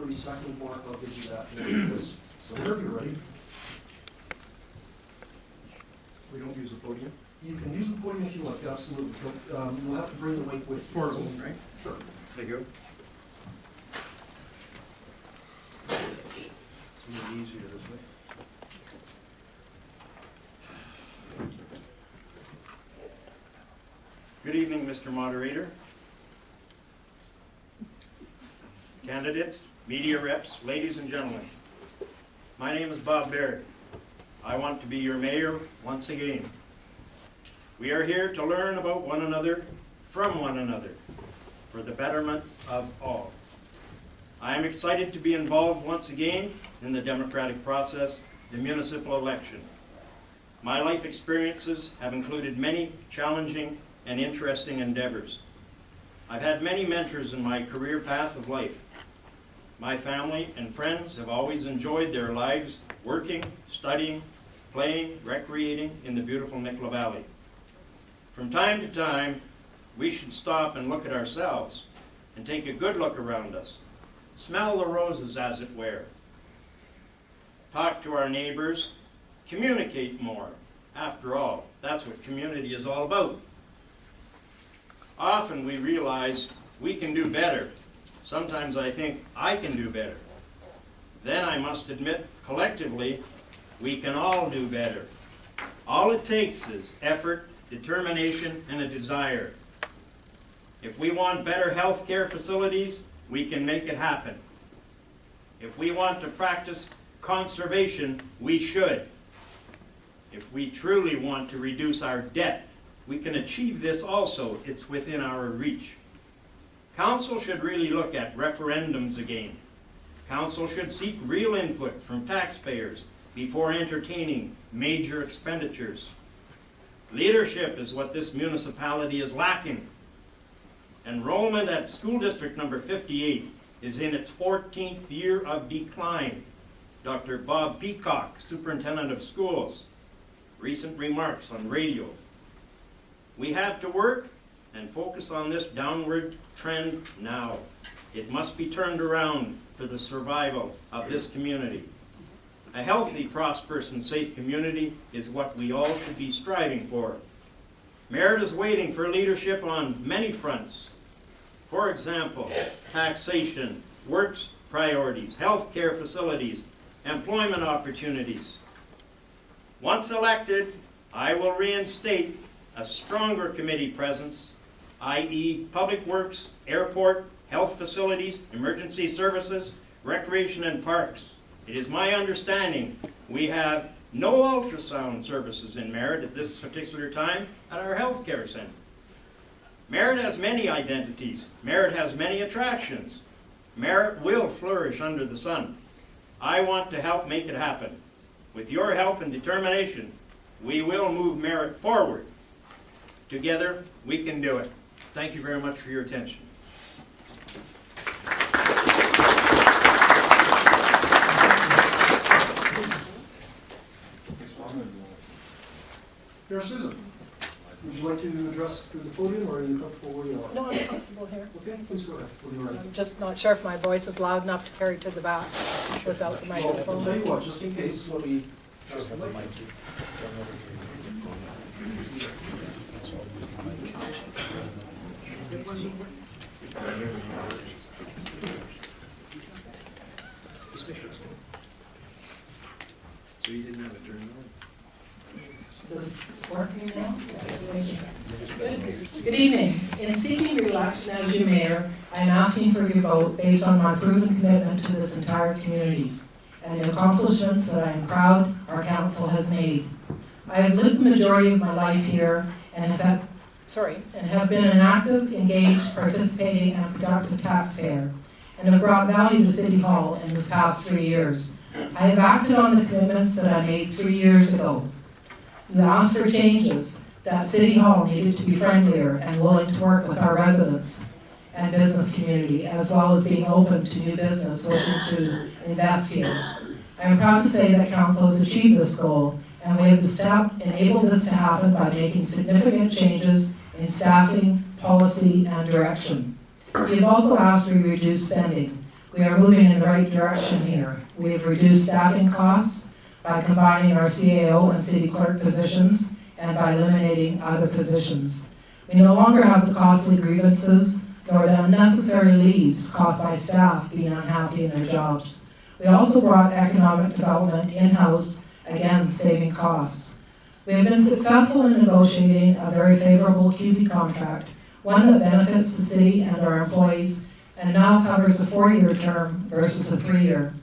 30-second mark, I'll give you that. So whenever you're ready. We don't use the podium? You can use the podium if you want, absolutely. You'll have to bring the weight with you. Portable, right? Sure. Thank you. It's a little easier this way. Good evening, Mr. Moderator, candidates, media reps, ladies and gentlemen. My name is Bob Merritt. I want to be your mayor once again. We are here to learn about one another, from one another, for the betterment of all. I am excited to be involved once again in the democratic process, the municipal election. My life experiences have included many challenging and interesting endeavors. I've had many mentors in my career path of life. My family and friends have always enjoyed their lives working, studying, playing, recreating in the beautiful Nicola Valley. From time to time, we should stop and look at ourselves and take a good look around us. Smell the roses, as it were. Talk to our neighbors, communicate more. After all, that's what community is all about. Often we realize we can do better. Sometimes I think I can do better. Then I must admit, collectively, we can all do better. All it takes is effort, determination, and a desire. If we want better health care facilities, we can make it happen. If we want to practice conservation, we should. If we truly want to reduce our debt, we can achieve this also. It's within our reach. Council should really look at referendums again. Council should seek real input from taxpayers before entertaining major expenditures. Leadership is what this municipality is lacking. Enrollment at school district number 58 is in its 14th year of decline. Dr. Bob Peacock, Superintendent of Schools, recent remarks on radio. We have to work and focus on this downward trend now. It must be turned around for the survival of this community. A healthy, prosperous, and safe community is what we all should be striving for. Merritt is waiting for leadership on many fronts. For example, taxation, works priorities, health care facilities, employment opportunities. Once elected, I will reinstate a stronger committee presence, i.e. public works, airport, health facilities, emergency services, recreation and parks. It is my understanding we have no ultrasound services in Merritt at this particular time at our health care center. Merritt has many identities. Merritt has many attractions. Merritt will flourish under the sun. I want to help make it happen. With your help and determination, we will move Merritt forward. Together, we can do it. Thank you very much for your attention. Here, Susan, would you like to address through the podium, or are you comfortable where you are? No, I'm comfortable here. Okay, please go ahead. When you're ready. I'm just not sure if my voice is loud enough to carry to the back without the Well, I'll tell you microphone. what, just in case, let me adjust the mic. So you didn't have it turned on? Is this working now? Good evening. In seeking re-election as your mayor, I am asking for your vote based on my proven commitment to this entire community and the accomplishments that I am proud our council has made. I have lived the majority of my life here and have been an active, engaged, participating, and productive taxpayer, and have brought value to City Hall in this past 3 years. I have acted on the commitments that I made 3 years ago. You asked for changes, that City Hall needed to be friendlier and willing to work with our residents and business community, as well as being open to new business wishing to invest here. I am proud to say that Council has achieved this goal, and we have enabled this to happen by making significant changes in staffing, policy, and direction. We have also asked to reduce spending. We are moving in the right direction here. We have reduced staffing costs by combining our CAO and city clerk positions and by eliminating other positions. We no longer have the costly grievances nor the unnecessary leaves caused by staff being unhappy in their jobs. We also brought economic development in-house, again saving costs. We have been successful in negotiating a very favorable QB contract, one that benefits the city and our employees, and now covers a 4-year term versus a 3-year.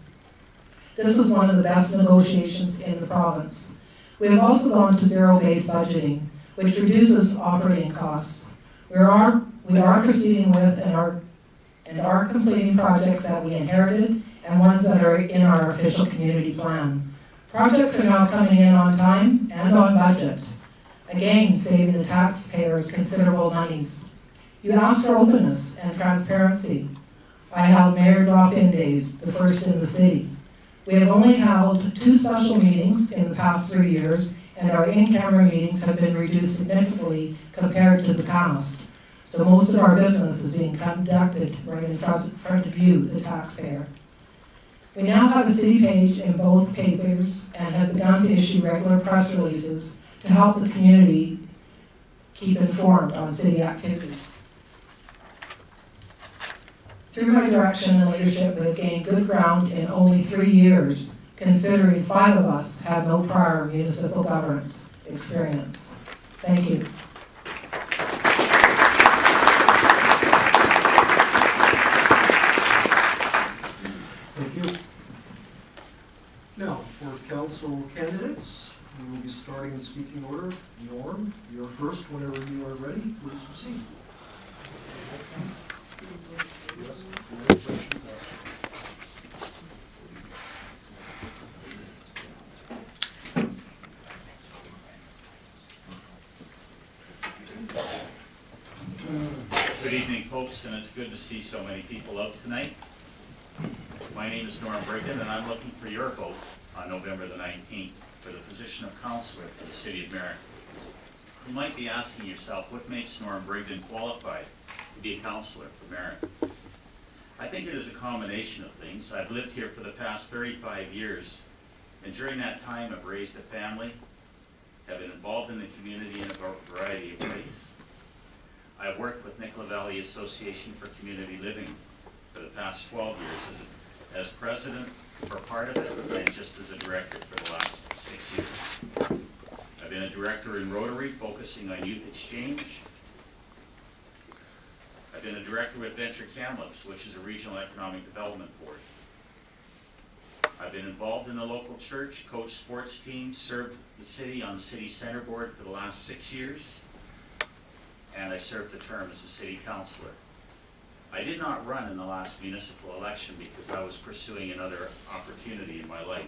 This was one of the best negotiations in the province. We have also gone to zero-based budgeting, which reduces operating costs. We are proceeding with and are completing projects that we inherited and ones that are in our official community plan. Projects are now coming in on time and on budget, again saving the taxpayers considerable monies. You asked for openness and transparency. I held mayor drop-in days, the first in the city. We have only held 2 special meetings in the past 3 years, and our in-camera meetings have been reduced significantly compared to the past. So most of our business is being conducted right in front of you, the taxpayer. We now have a city page in both papers and have begun to issue regular press releases to help the community keep informed on city activities. Through my direction and leadership, we have gained good ground in only 3 years, considering 5 of us have no prior municipal governance experience. Thank you. Thank you. Now, for council candidates, we will be starting in speaking order. Norm, you're first whenever you are ready. Please proceed. Yes. Good evening, folks, and it's good to see so many people out tonight. My name is Norm Brigden, and I'm looking for your vote on November the 19th for the position of councillor for the City of Merritt. You might be asking yourself, what makes Norm Brigden qualified to be a councillor for Merritt? I think it is a combination of things. I've lived here for the past 35 years, and during that time I've raised a family, have been involved in the community in a variety of ways. I've worked with Nicola Valley Association for Community Living for the past 12 years as president for part of it, and just as a director for the last 6 years. I've been a director in Rotary, focusing on youth exchange. I've been a director with Venture Kamloops, which is a regional economic development board. I've been involved in the local church, coached sports teams, served the city on city center board for the last 6 years, and I served a term as a city councillor. I did not run in the last municipal election because I was pursuing another opportunity in my life.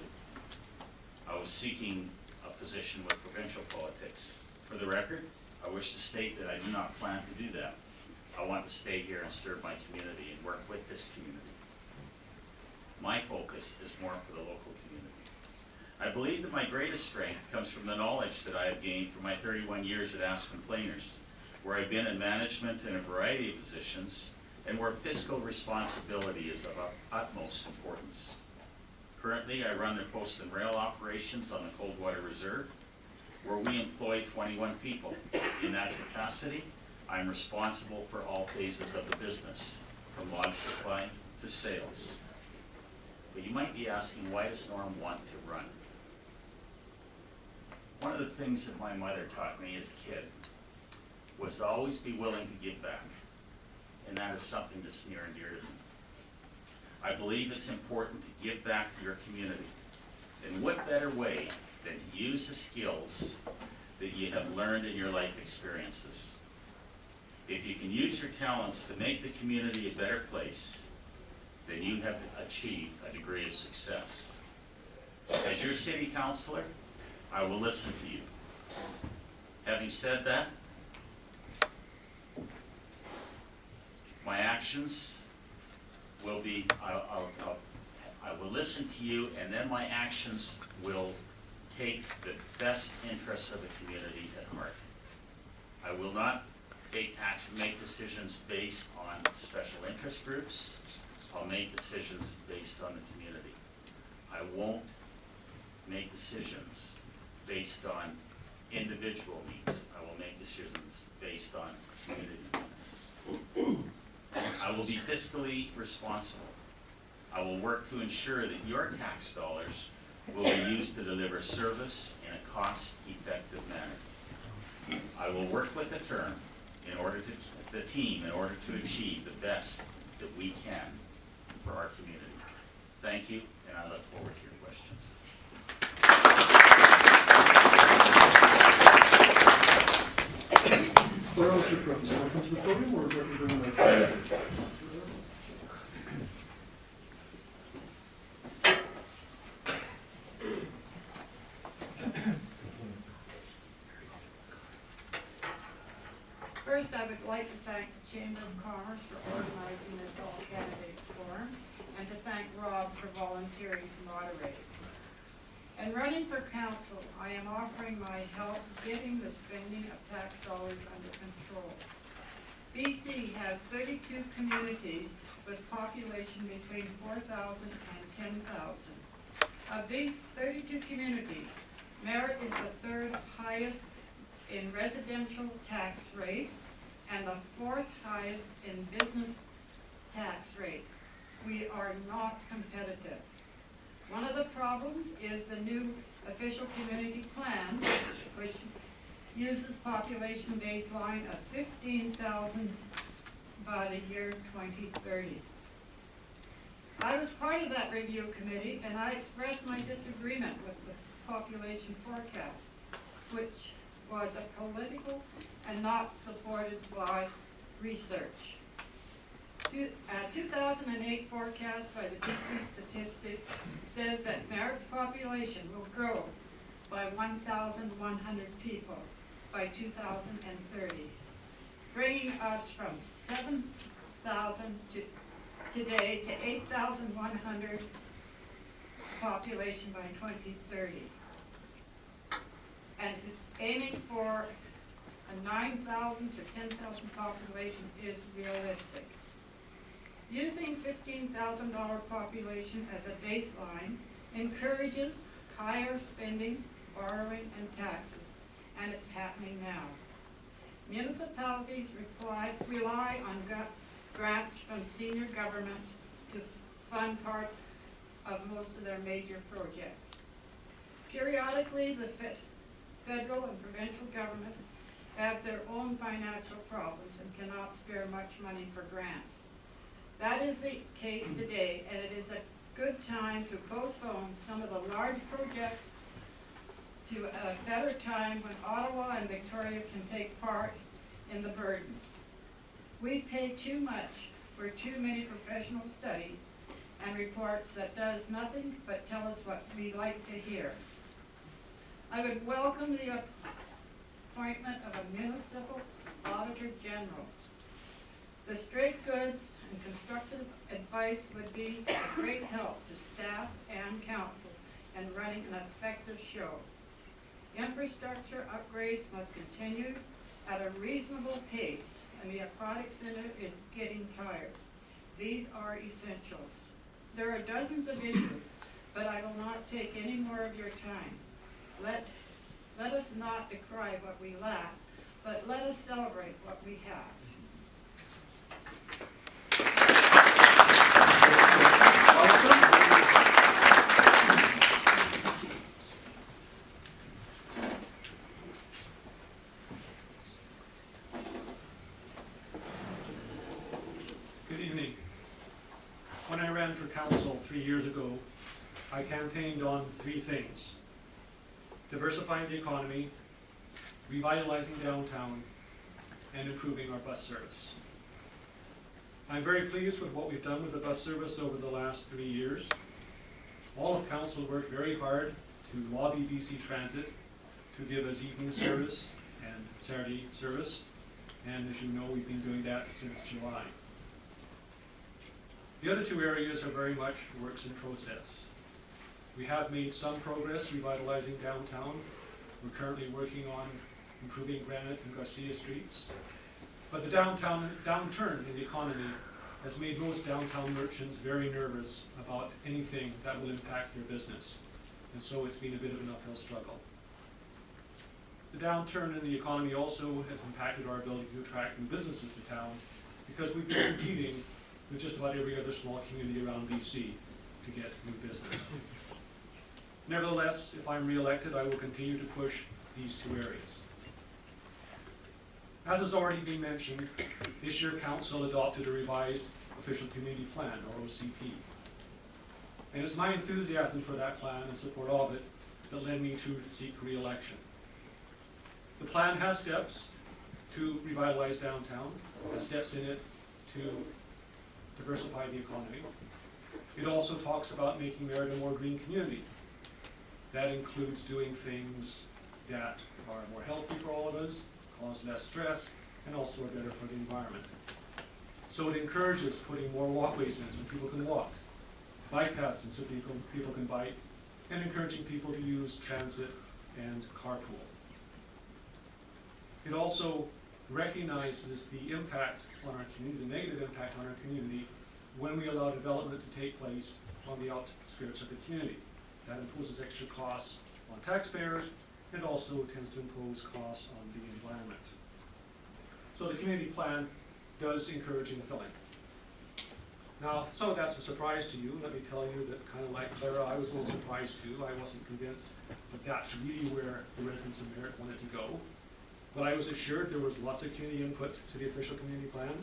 I was seeking a position with provincial politics. For the record, I wish to state that I do not plan to do that. I want to stay here and serve my community and work with this community. My focus is more for the local community. I believe that my greatest strength comes from the knowledge that I have gained from my 31 years at Aspen Planers, where I've been in management in a variety of positions and where fiscal responsibility is of utmost importance. Currently, I run the post and rail operations on the Coldwater Reserve, where we employ 21 people. In that capacity, I'm responsible for all phases of the business, from log supply to sales. But you might be asking, why does Norm want to run? One of the things that my mother taught me as a kid was to always be willing to give back. And that is something that's near and dear to me. I believe it's important to give back to your community. And what better way than to use the skills that you have learned in your life experiences? If you can use your talents to make the community a better place, then you have achieved a degree of success. As your city councillor, I will listen to you. Having said that, my actions will be, I will listen to you, and then my actions will take the best interests of the community at heart. I will not make decisions based on special interest groups. I'll make decisions based on the community. I won't make decisions based on individual needs. I will make decisions based on community needs. I will be fiscally responsible. I will work to ensure that your tax dollars will be used to deliver service in a cost-effective manner. I will work with the team in order to achieve the best that we can for our community. Thank you, and I look forward to your questions. Claire, what's your preference? Want to come to the podium or bring the First, I would like to thank the Chamber of Commerce for organizing this all candidates forum, and to thank Rob for volunteering to moderate. In running for council, I am offering my help getting the spending of tax dollars under control. BC has 32 communities with population between 4,000 and 10,000. Of these 32 communities, Merritt is the third highest in residential tax rate and the fourth highest in business tax rate. We are not competitive. One of the problems is the new official community plan, which uses population baseline of 15,000 by the year 2030. I was part of that review committee, and I expressed my disagreement with the population forecast, which was a political and not supported by research. 2008 forecast by the BC Statistics says that Merritt's population will grow by 1,100 people by 2030, bringing us from 7,000 today to 8,100 population by 2030. And it's aiming for a 9,000 to 10,000 population is realistic. Using $15,000 population as a baseline encourages higher spending, borrowing, and taxes, and it's happening now. Municipalities rely on grants from senior governments to fund part of most of their major projects. Periodically, the federal and provincial government have their own financial problems and cannot spare much money for grants. That is the case today, and it is a good time to postpone some of the large projects to a better time when Ottawa and Victoria can take part in the burden. We pay too much for too many professional studies and reports that does nothing but tell us what we like to hear. I would welcome the appointment of a municipal auditor general. The straight goods and constructive advice would be a great help to staff and council in running an effective show. Infrastructure upgrades must continue at a reasonable pace, and the aquatic center is getting tired. These are essentials. There are dozens of issues, but I will not take any more of your time. Let us not decry what we lack, but let us celebrate what we have. Good evening. When I ran for council 3 years ago, I campaigned on 3 things: diversifying the economy, revitalizing downtown, and improving our bus service. I'm very pleased with what we've done with the bus service over the last 3 years. All of council worked very hard to lobby BC Transit to give us evening service and Saturday service, and as you know, we've been doing that since July. The other 2 areas are very much works in process. We have made some progress revitalizing downtown. We're currently working on improving Granite and Garcia streets. But the downturn in the economy has made most downtown merchants very nervous about anything that will impact their business. And so it's been a bit of an uphill struggle. The downturn in the economy also has impacted our ability to attract new businesses to town because we've been competing with just about every other small community around BC to get new business. Nevertheless, if I'm re-elected, I will continue to push these two areas. As has already been mentioned, this year Council adopted a revised Official Community Plan, or OCP. And it's my enthusiasm for that plan and support of it that led me to seek re-election. The plan has steps to revitalize downtown, has steps in it to diversify the economy. It also talks about making Merritt a more green community. That includes doing things that are more healthy for all of us, cause less stress, and also are better for the environment. So it encourages putting more walkways in so people can walk, bike paths in so people can bike, and encouraging people to use transit and carpool. It also recognizes the impact on our community, the negative impact on our community, when we allow development to take place on the outskirts of the community. That imposes extra costs on taxpayers, and also tends to impose costs on the environment. So the community plan does encourage infilling. Now, if some of that's a surprise to you, let me tell you that, kind of like Clara, I was a little surprised too. I wasn't convinced that that's really where the residents of Merritt wanted to go. But I was assured there was lots of community input to the official community plan.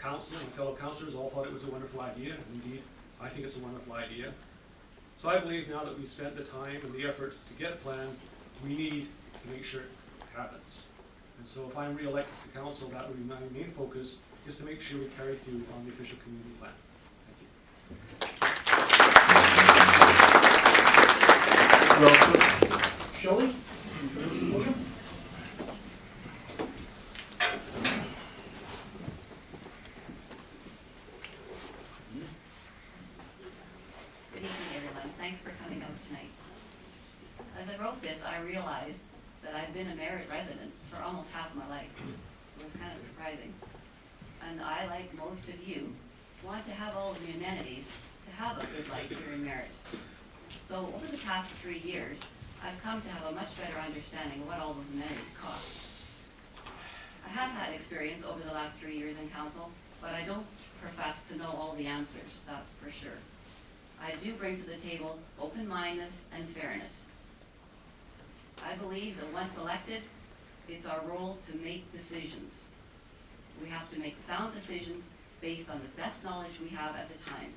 Council and fellow councillors all thought it was a wonderful idea, and indeed, I think it's a wonderful idea. So I believe now that we've spent the time and the effort to get a plan, we need to make sure it happens. And so if I'm re-elected to council, that will be my main focus, is to make sure we carry through on the official community plan. Thank you. Shelley? Good evening, everyone. Thanks for coming out tonight. As I wrote this, I realized that I've been a Merritt resident for almost half my life. It was kind of surprising. And I, like most of you, want to have all of the amenities to have a good life here in Merritt. So over the past 3 years, I've come to have a much better understanding of what all those amenities cost. I have had experience over the last 3 years in council, but I don't profess to know all the answers, that's for sure. I do bring to the table open-mindedness and fairness. I believe that once elected, it's our role to make decisions. We have to make sound decisions based on the best knowledge we have at the time.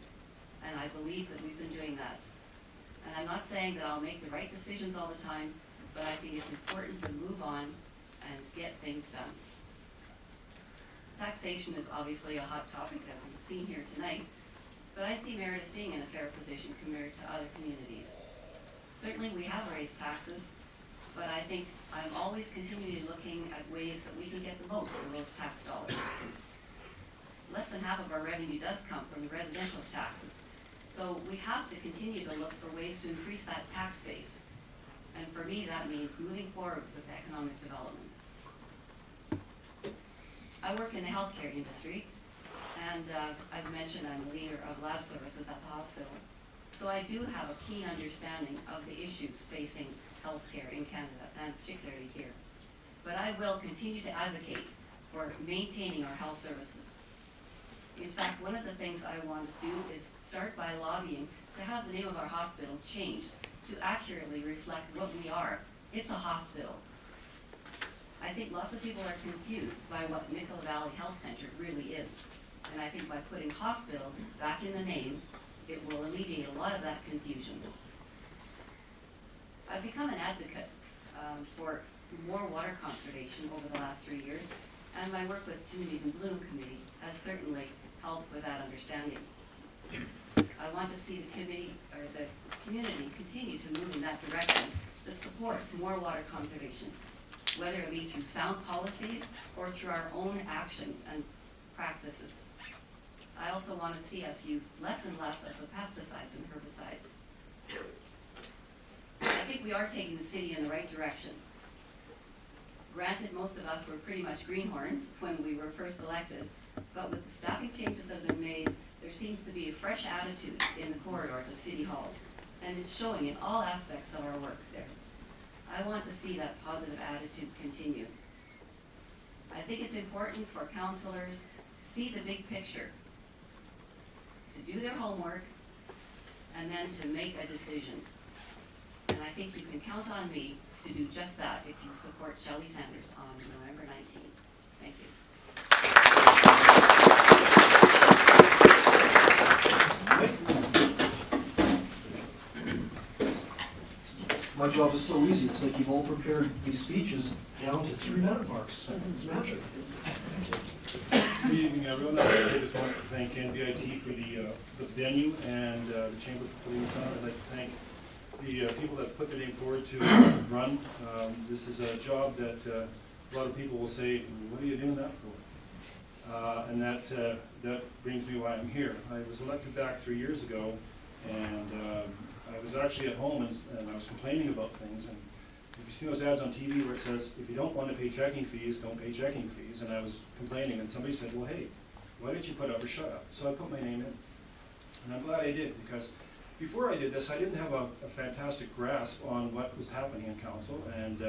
And I believe that we've been doing that. And I'm not saying that I'll make the right decisions all the time, but I think it's important to move on and get things done. Taxation is obviously a hot topic, as we've seen here tonight, but I see Merritt as being in a fair position compared to other communities. Certainly we have raised taxes, but I think I'm always continually looking at ways that we can get the most of those tax dollars. Less than half of our revenue does come from the residential taxes, so we have to continue to look for ways to increase that tax base. And for me, that means moving forward with economic development. I work in the healthcare industry, and as mentioned, I'm a leader of lab services at the hospital. So I do have a keen understanding of the issues facing healthcare in Canada, and particularly here. But I will continue to advocate for maintaining our health services. In fact, one of the things I want to do is start by lobbying to have the name of our hospital changed to accurately reflect what we are. It's a hospital. I think lots of people are confused by what Nicola Valley Health Center really is. And I think by putting hospital back in the name, it will alleviate a lot of that confusion. I've become an advocate for more water conservation over the last 3 years, and my work with Communities in Bloom Committee has certainly helped with that understanding. I want to see the community continue to move in that direction that supports more water conservation, whether it be through sound policies or through our own action and practices. I also want to see us use less and less of the pesticides and herbicides. I think we are taking the city in the right direction. Granted, most of us were pretty much greenhorns when we were first elected, but with the staffing changes that have been made, there seems to be a fresh attitude in the corridors of City Hall, and it's showing in all aspects of our work there. I want to see that positive attitude continue. I think it's important for councillors to see the big picture, to do their homework, and then to make a decision. And I think you can count on me to do just that if you support Shelley Sanders on November 19th. Thank you. My job is so easy, it's like you've all prepared these speeches down to 3-minute marks. It's magic. Good evening, everyone. I just want to thank NBIT for the venue and the Chamber for putting this on. I'd like to thank the people that put their name forward to run. This is a job that a lot of people will say, what are you doing that for? And that brings me why I'm here. I was elected back 3 years ago, and I was actually at home and I was complaining about things. And if you see those ads on TV where it says, if you don't want to pay checking fees, don't pay checking fees. And I was complaining, and somebody said, well, hey, why didn't you put up or shut up? So I put my name in. And I'm glad I did, because before I did this, I didn't have a fantastic grasp on what was happening in council. And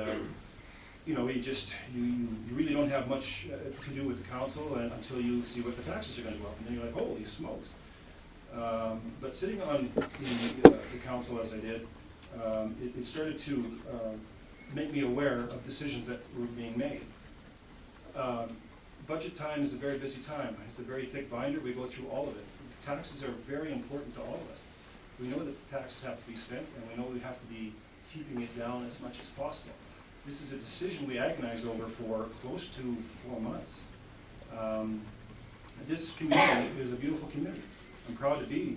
you know, you really don't have much to do with the council until you see what the taxes are going to go up. And then you're like, holy smokes. But sitting on the council as I did, it started to make me aware of decisions that were being made. Budget time is a very busy time. It's a very thick binder. We go through all of it. Taxes are very important to all of us. We know that taxes have to be spent, and we know we have to be keeping it down as much as possible. This is a decision we agonized over for close to 4 months. This community is a beautiful community. I'm proud to be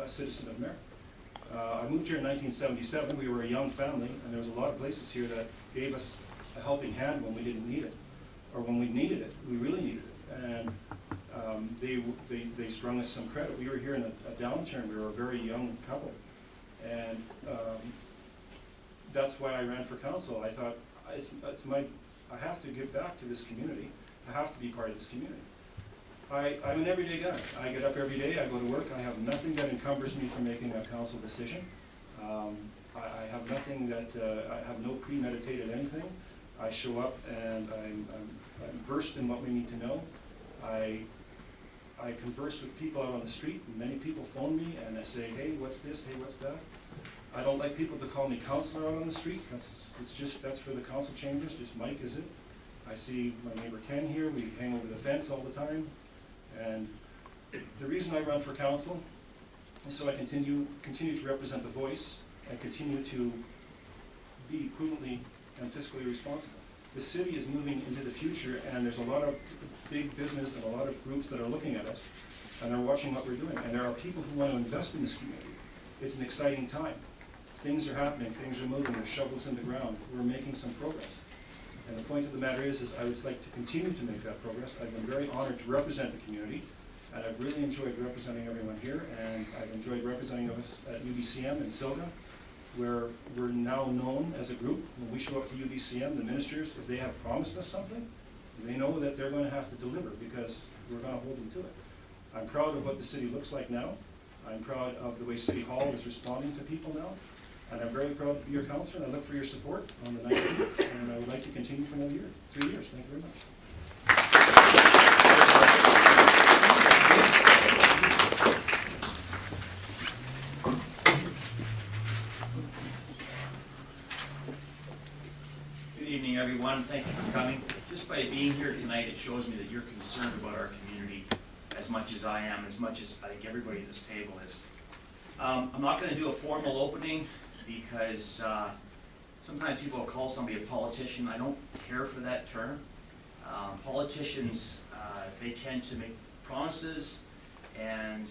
a citizen of Merritt. I moved here in 1977. We were a young family, and there was a lot of places here that gave us a helping hand when we didn't need it, or when we needed it. We really needed it, and they strung us some credit. We were here in a downturn. We were a very young couple, and that's why I ran for council. I thought I have to give back to this community. I have to be part of this community. I'm an everyday guy. I get up every day, I go to work, I have nothing that encumbers me from making a council decision. I have nothing that, I have no premeditated anything. I show up and I'm versed in what we need to know. I converse with people out on the street. Many people phone me and they say, hey, what's this, hey, what's that? I don't like people to call me counselor out on the street. That's for the council chambers, just Mike is it. I see my neighbor Ken here, we hang over the fence all the time. And the reason I run for council is so I continue to represent the voice and continue to be prudently and fiscally responsible. The city is moving into the future, and there's a lot of big business and a lot of groups that are looking at us, and they're watching what we're doing. And there are people who want to invest in this community. It's an exciting time. Things are happening, things are moving, there's shovels in the ground. We're making some progress. And the point of the matter is I would like to continue to make that progress. I've been very honored to represent the community, and I've really enjoyed representing everyone here, and I've enjoyed representing us at UBCM in Silga, where we're now known as a group. When we show up to UBCM, the ministers, if they have promised us something, they know that they're going to have to deliver, because we're going to hold them to it. I'm proud of what the city looks like now. I'm proud of the way City Hall is responding to people now. And I'm very proud to be your councillor, and I look for your support on the 19th, and I would like to continue for another year, 3 years. Thank you very much. Good evening, everyone. Thank you for coming. Just by being here tonight, it shows me that you're concerned about our community as much as I am, as much as I think everybody at this table is. I'm not going to do a formal opening, because sometimes people will call somebody a politician. I don't care for that term. Politicians, they tend to make promises, and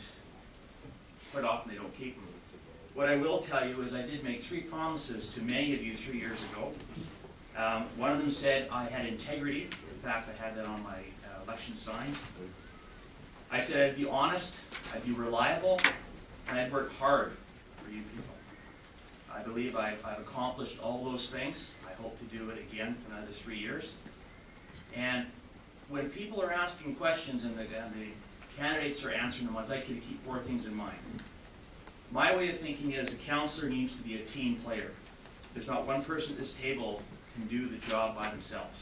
quite often they don't keep them. What I will tell you is I did make 3 promises to many of you 3 years ago. One of them said I had integrity. In fact, I had that on my election signs. I said I'd be honest, I'd be reliable, and I'd work hard for you people. I believe I've accomplished all those things. I hope to do it again for another 3 years. And when people are asking questions and the candidates are answering them, I'd like you to keep 4 things in mind. My way of thinking is a counselor needs to be a team player. There's not one person at this table can do the job by themselves.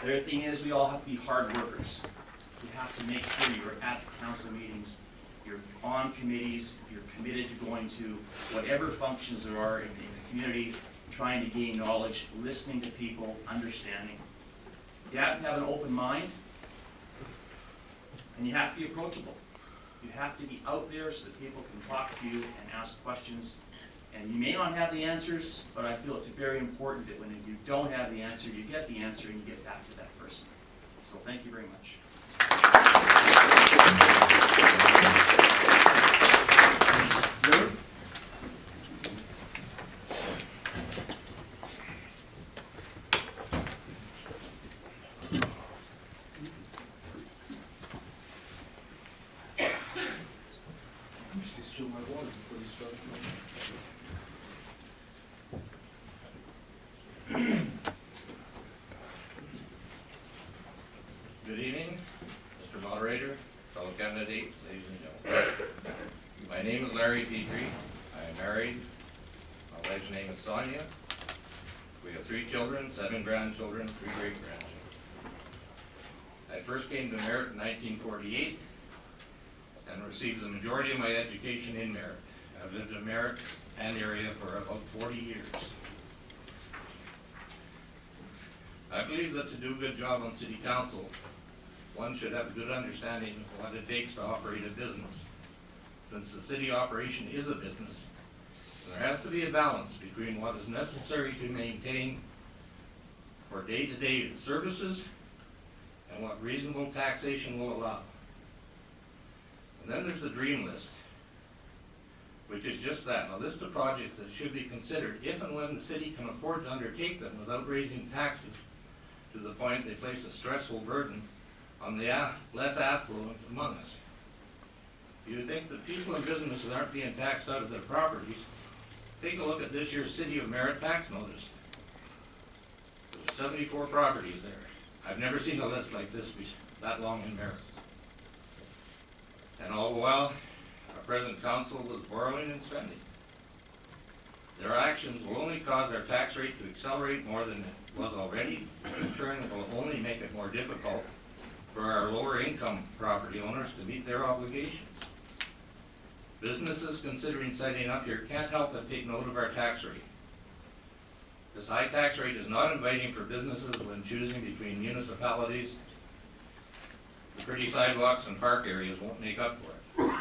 The other thing is we all have to be hard workers. You have to make sure you're at the council meetings, you're on committees, you're committed to going to whatever functions there are in the community, trying to gain knowledge, listening to people, understanding. You have to have an open mind, and you have to be approachable. You have to be out there so that people can talk to you and ask questions. And you may not have the answers, but I feel it's very important that when you don't have the answer, you get the answer and you get back to that person. So thank you very much. Merritt? Actually, still my water before you start. Good evening, Mr. Moderator, fellow candidates, ladies and gentlemen. My name is Larry Petrie. I am married. My wife's name is Sonia. We have 3 children, 7 grandchildren, 3 great-grandchildren. I first came to Merritt in 1948 and received the majority of my education in Merritt. I've lived in Merritt and area for about 40 years. I believe that to do a good job on city council, one should have a good understanding of what it takes to operate a business. Since the city operation is a business, there has to be a balance between what is necessary to maintain for day-to-day services and what reasonable taxation will allow. And then there's the dream list, which is just that, a list of projects that should be considered if and when the city can afford to undertake them without raising taxes to the point they place a stressful burden on the less affluent among us. If you think that people and businesses aren't being taxed out of their properties, take a look at this year's City of Merritt tax notice. There's 74 properties there. I've never seen a list like this be that long in Merritt. And all the while, our present council was borrowing and spending. Their actions will only cause our tax rate to accelerate more than it was already. In turn, it will only make it more difficult for our lower income property owners to meet their obligations. Businesses considering setting up here can't help but take note of our tax rate. This high tax rate is not inviting for businesses when choosing between municipalities. The pretty sidewalks and park areas won't make up for it.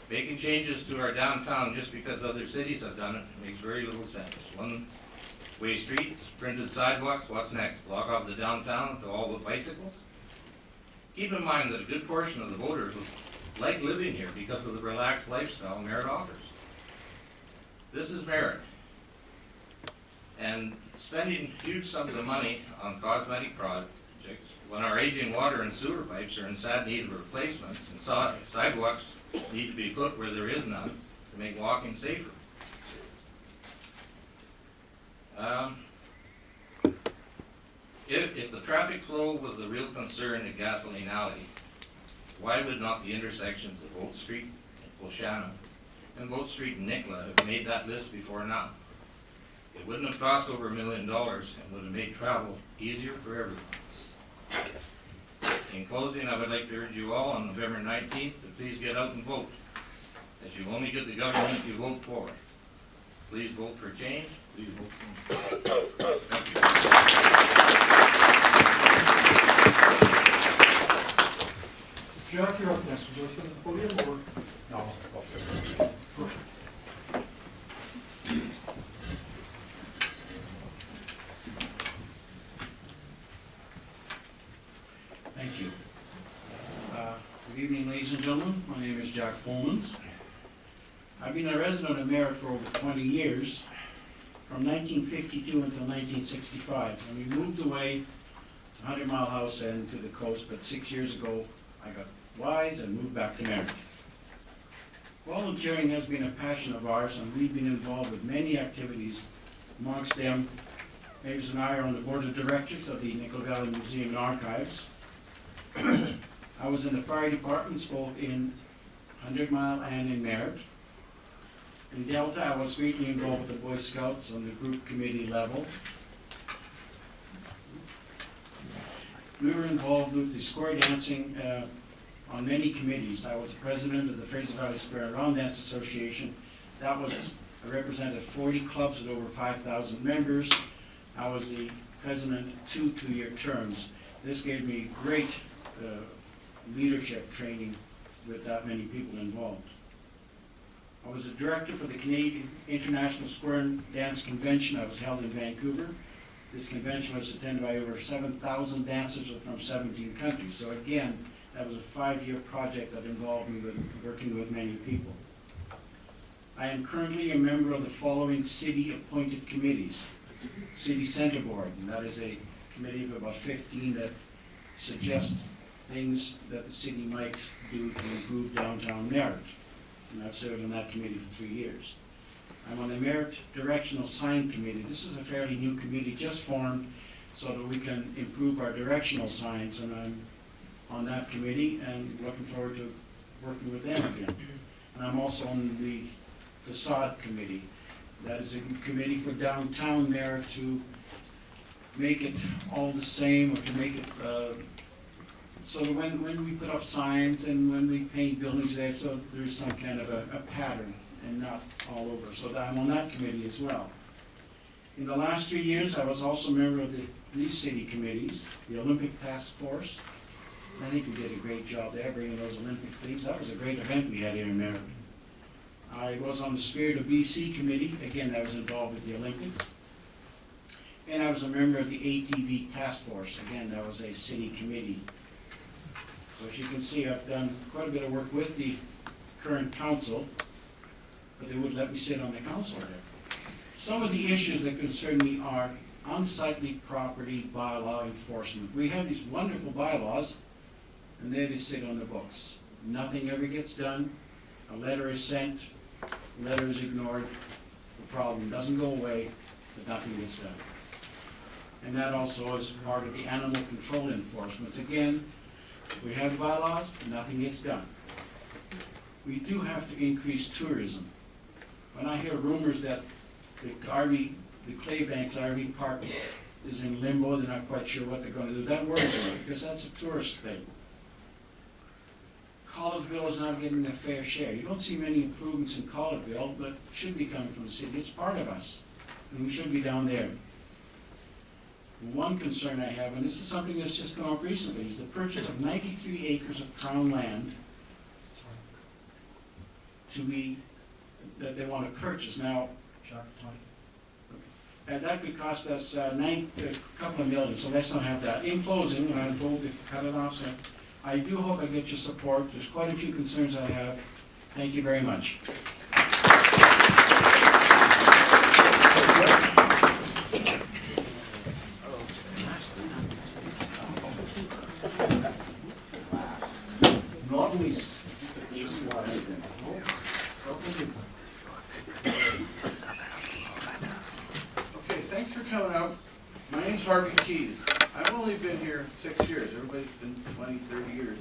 Making changes to our downtown just because other cities have done it makes very little sense. One-way streets, printed sidewalks, what's next? Block off the downtown to all the bicycles? Keep in mind that a good portion of the voters like living here because of the relaxed lifestyle Merritt offers. This is Merritt. And spending huge sums of money on cosmetic projects when our aging water and sewer pipes are in sad need of replacements and sidewalks need to be put where there is none to make walking safer. If the traffic flow was the real concern at Gasoline Alley, why would not the intersections of Oak Street, Oceana, and Oak Street and Nicola have made that list before now? It wouldn't have cost over $1 million and would have made travel easier for everyone. In closing, I would like to urge you all on November 19th to please get out and vote, as you only get the government you vote for. Please vote for change. Please vote for me. Thank you. Jack, you're up next. Would you like to come to the podium or? No. Thank you. Good evening, ladies and gentlemen. My name is Jack Pullmans. I've been a resident of Merritt for over 20 years, from 1952 until 1965. And we moved away to 100 Mile House and to the coast, but 6 years ago I got wise and moved back to Merritt. Volunteering has been a passion of ours, and we've been involved with many activities, amongst them Ames and I are on the board of directors of the Nicola Valley Museum and Archives. I was in the fire departments both in 100 Mile and in Merritt. In Delta, I was greatly involved with the Boy Scouts on the group committee level. We were involved with the square dancing on many committees. I was president of the Fraser Valley Square Round Dance Association. That was, I represented 40 clubs with over 5,000 members. I was the president two-year terms. This gave me great leadership training with that many people involved. I was a director for the Canadian International Square and Dance Convention. I was held in Vancouver. This convention was attended by over 7,000 dancers from 17 countries. So again, that was a 5-year project that involved me with working with many people. I am currently a member of the following city-appointed committees. City Center Board, and that is a committee of about 15 that suggest things that the city might do to improve downtown Merritt. And I've served on that committee for 3 years. I'm on the Merritt Directional Sign Committee. This is a fairly new committee just formed so that we can improve our directional signs, and I'm on that committee and looking forward to working with them again. And I'm also on the Facade Committee. That is a committee for downtown Merritt to make it all the same, or to make it so that when we put up signs and when we paint buildings there, so there's some kind of a pattern and not all over. So I'm on that committee as well. In the last 3 years, I was also a member of these city committees, the Olympic Task Force. I think we did a great job there, bringing those Olympic themes. That was a great event we had here in Merritt. I was on the Spirit of BC committee. Again, I was involved with the Olympics. And I was a member of the ATV Task Force. Again, that was a city committee. So as you can see, I've done quite a bit of work with the current council, but they wouldn't let me sit on the council there. Some of the issues that concern me are unsightly property bylaw enforcement. We have these wonderful bylaws, and there they sit on the books. Nothing ever gets done. A letter is sent, a letter is ignored, the problem doesn't go away, but nothing gets done. And that also is part of the animal control enforcement. Again, we have bylaws, nothing gets done. We do have to increase tourism. When I hear rumors that the Claybanks RV Park is in limbo, they're not quite sure what they're going to do, that worries me, because that's a tourist thing. Collegeville is not getting a fair share. You don't see many improvements in Collegeville, but should be coming from the city. It's part of us, and we should be down there. One concern I have, and this is something that's just come up recently, is the purchase of 93 acres of crown land that they want to purchase. Now, and that could cost us a couple of million, so let's not have that. In closing, and I'm told to cut it off, so I do hope I get your support. There's quite a few concerns I have. Thank you very much. Not least, just last. Okay, thanks for coming out. My name's Harvey Keys. I've only been here 6 years. Everybody's been 20, 30 years.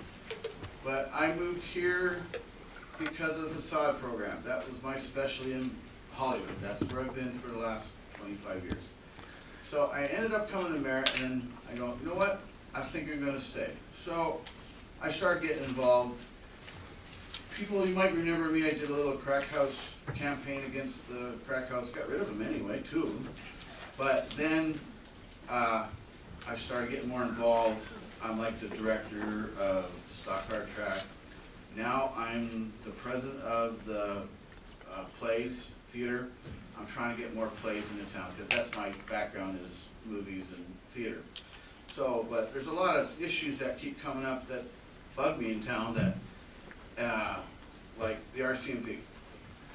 But I moved here because of the facade program. That was my specialty in Hollywood. That's where I've been for the last 25 years. So I ended up coming to Merritt, and then I go, you know what? I think I'm going to stay. So I started getting involved. People, you might remember me, I did a little crack house campaign against the crack house. Got rid of them anyway, 2 of them. But then I started getting more involved. I'm like the director of Stockard Track. Now I'm the president of the plays, theater. I'm trying to get more plays into town because that's my background is movies and theater. So, but there's a lot of issues that keep coming up that bug me in town that, like the RCMP.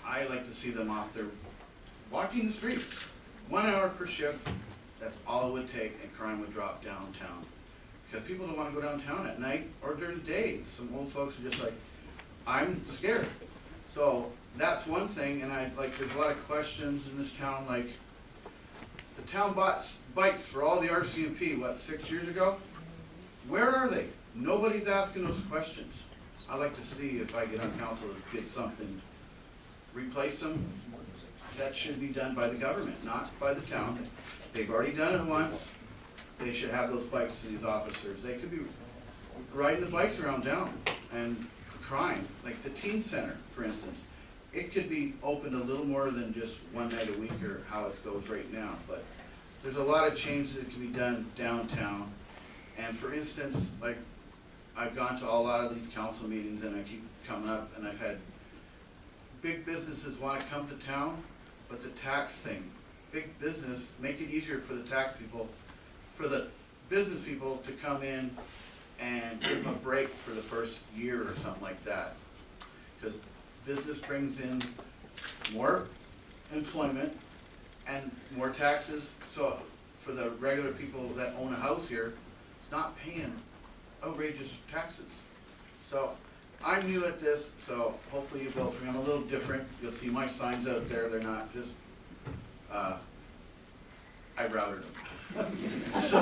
I like to see them off there walking the streets. 1 hour per shift, that's all it would take, and crime would drop downtown. Because people don't want to go downtown at night or during the day. Some old folks are just like, I'm scared. So that's one thing, and there's a lot of questions in this town, like The town bought bikes for all the RCMP, what, 6 years ago? Where are they? Nobody's asking those questions. I'd like to see if I get on council to get something, replace them. That should be done by the government, not by the town. They've already done it once. They should have those bikes to these officers. They could be riding the bikes around town and crying, like the teen center, for instance. It could be opened a little more than just one night a week or how it goes right now, but there's a lot of changes that can be done downtown. And for instance, like, I've gone to a lot of these council meetings and I keep coming up and I've had big businesses want to come to town, but the tax thing, big business, make it easier for the tax people, for the business people to come in and give them a break for the first year or something like that. Because business brings in more employment and more taxes, so for the regular people that own a house here, it's not paying outrageous taxes. So I'm new at this, so hopefully you vote for me. I'm a little different. You'll see my signs out there. They're not just, I routed them. So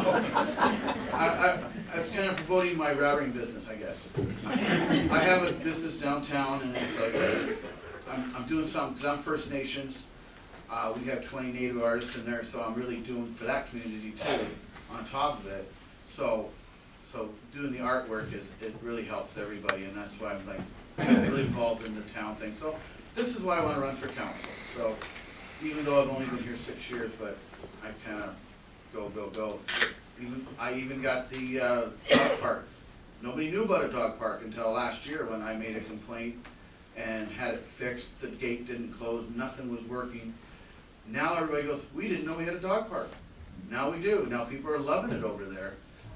I was kind of promoting my routing business, I guess. I have a business downtown, and it's like I'm doing something because I'm First Nations. We have 20 Native artists in there, so I'm really doing for that community too. On top of it, so doing the artwork it really helps everybody, and that's why I'm like really involved in the town thing. So this is why I want to run for council. So even though I've only been here 6 years, but I kind of go. I even got the dog park. Nobody knew about a dog park until last year when I made a complaint and had it fixed. The gate didn't close, nothing was working. Now everybody goes, we didn't know we had a dog park. Now we do. Now people are loving it over there.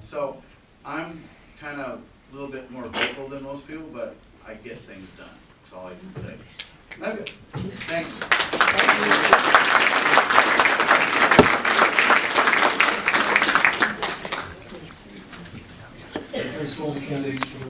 So I'm kind of a little bit more vocal than most people, but I get things done. That's all I can say. Okay. Thanks. Thanks to all the candidates for